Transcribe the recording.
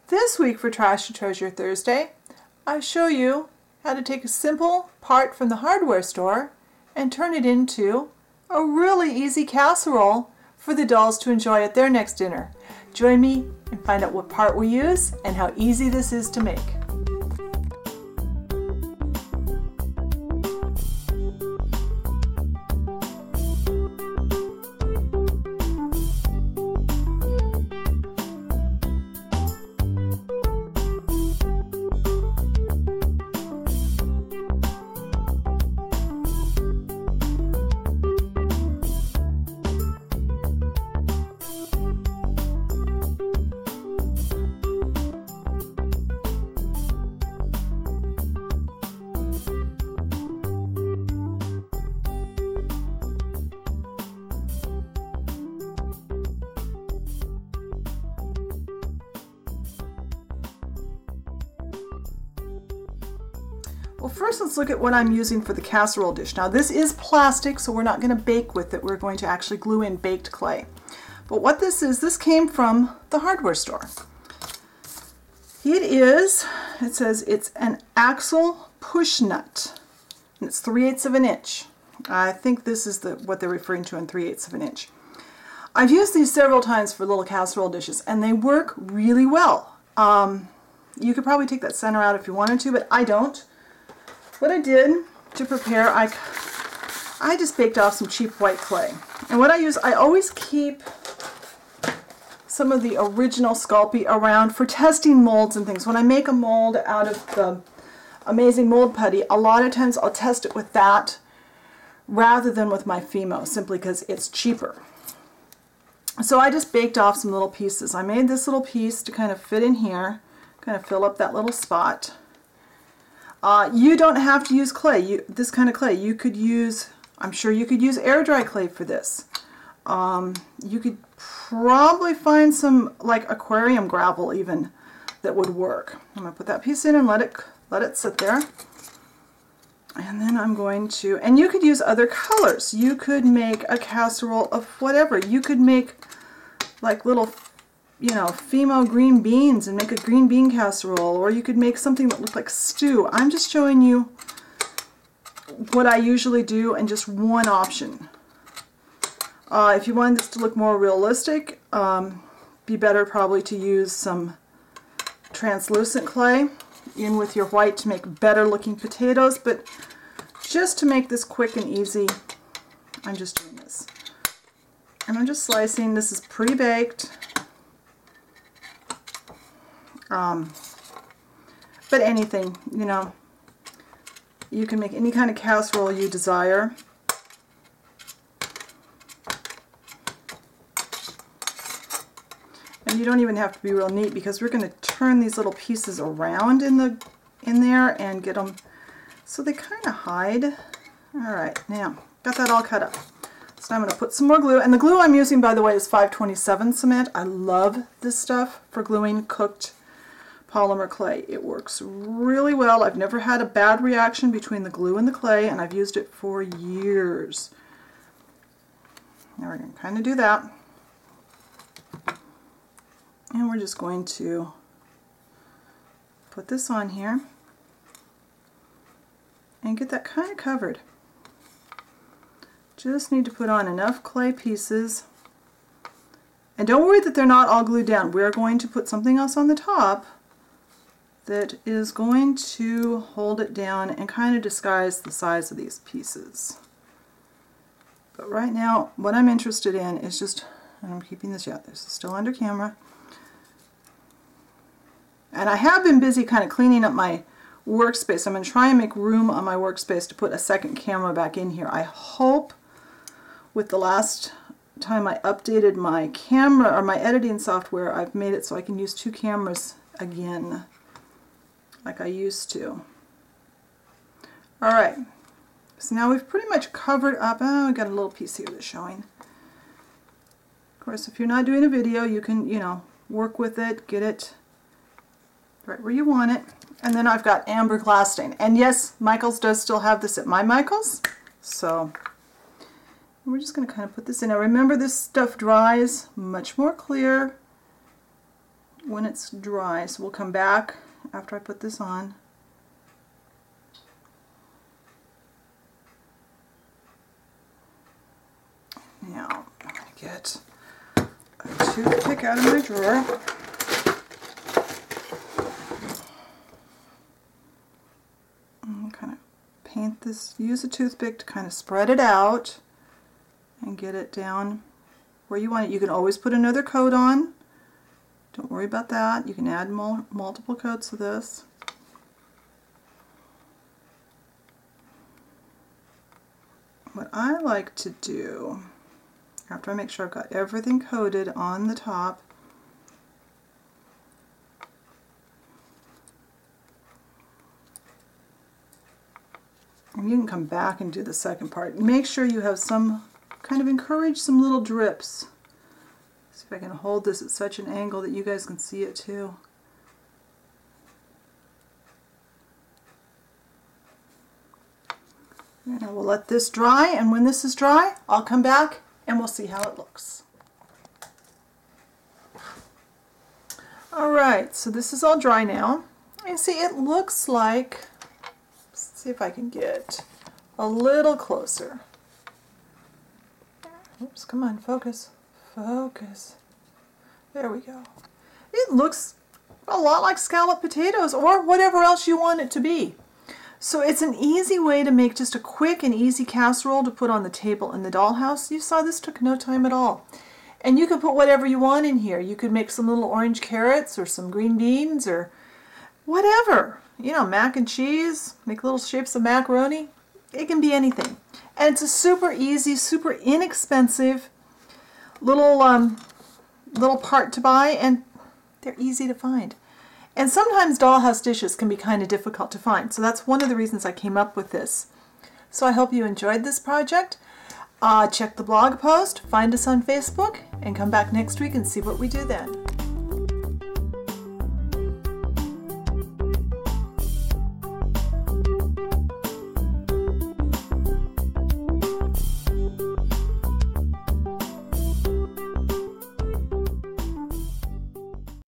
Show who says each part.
Speaker 1: This week for Trash or Treasure Thursday, I show you how to take a simple part from the hardware store and turn it into a really easy casserole for the dolls to enjoy at their next dinner. Join me and find out what part we use and how easy this is to make. Well, first let's look at what I'm using for the casserole dish. Now this is plastic, so we're not going to bake with it. We're going to actually glue in baked clay. But what this is, this came from the hardware store. It says it's an axle push nut, and it's 3/8 of an inch. I think this is what they're referring to in 3/8 of an inch. I've used these several times for little casserole dishes, and they work really well. You could probably take that center out if you wanted to, but I don't. What I did to prepare, I just baked off some cheap white clay. And what I use, I always keep some of the original Sculpey around for testing molds and things. When I make a mold out of the Amazing Mold Putty, a lot of times I'll test it with that rather than with my Fimo, simply because it's cheaper. So I just baked off some little pieces. I made this little piece to kind of fit in here, kind of fill up that little spot. You don't have to use clay, this kind of clay. You could use, I'm sure you could use air dry clay for this. You could probably find some like aquarium gravel even that would work. I'm going to put that piece in and let it sit there. And then I'm going to, and you could use other colors. You could make a casserole of whatever. You could make like little, you know, Fimo green beans and make a green bean casserole, or you could make something that looked like stew. I'm just showing you what I usually do and just one option. If you want this to look more realistic, be better probably to use some translucent clay in with your white to make better looking potatoes, but just to make this quick and easy, I'm just doing this. And I'm just slicing. This is pre-baked. But anything, you know, you can make any kind of casserole you desire. And you don't even have to be real neat, because we're going to turn these little pieces around in there and get them so they kind of hide. Alright, now got that all cut up. So I'm going to put some more glue, and the glue I'm using, by the way, is 527 cement. I love this stuff for gluing cooked polymer clay. It works really well. I've never had a bad reaction between the glue and the clay, and I've used it for years. Now we're going to kind of do that. And we're just going to put this on here and get that kind of covered. Just need to put on enough clay pieces. And don't worry that they're not all glued down. We're going to put something else on the top that is going to hold it down and kind of disguise the size of these pieces. But right now, what I'm interested in is just, and I'm keeping this, yeah, this is still under camera. And I have been busy kind of cleaning up my workspace. I'm going to try and make room on my workspace to put a second camera back in here. I hope with the last time I updated my camera or my editing software, I've made it so I can use two cameras again like I used to. Alright, so now we've pretty much covered up. Oh, I got a little piece here that's showing. Of course, if you're not doing a video, you can, you know, work with it, get it right where you want it. And then I've got amber glass stain. And yes, Michael's does still have this at my Michael's. So we're just going to kind of put this in. Now remember, this stuff dries much more clear when it's dry. So we'll come back after I put this on. Now I'm going to get a toothpick out of my drawer. And kind of paint this, use a toothpick to kind of spread it out and get it down where you want it. You can always put another coat on. Don't worry about that. You can add multiple coats of this. What I like to do, after I make sure I've got everything coated on the top, and you can come back and do the second part. Make sure you have some, kind of encourage some little drips. See if I can hold this at such an angle that you guys can see it too. And I will let this dry, and when this is dry, I'll come back and we'll see how it looks. Alright, so this is all dry now. And see, it looks like, let's see if I can get a little closer. Oops, come on, focus. Focus. There we go. It looks a lot like scalloped potatoes or whatever else you want it to be. So it's an easy way to make just a quick and easy casserole to put on the table in the dollhouse. You saw this took no time at all. And you can put whatever you want in here. You could make some little orange carrots or some green beans or whatever. You know, mac and cheese, make little shapes of macaroni. It can be anything. And it's a super easy, super inexpensive little part to buy, and they're easy to find. And sometimes dollhouse dishes can be kind of difficult to find, so that's one of the reasons I came up with this. So I hope you enjoyed this project. Check the blog post, find us on Facebook, and come back next week and see what we do then.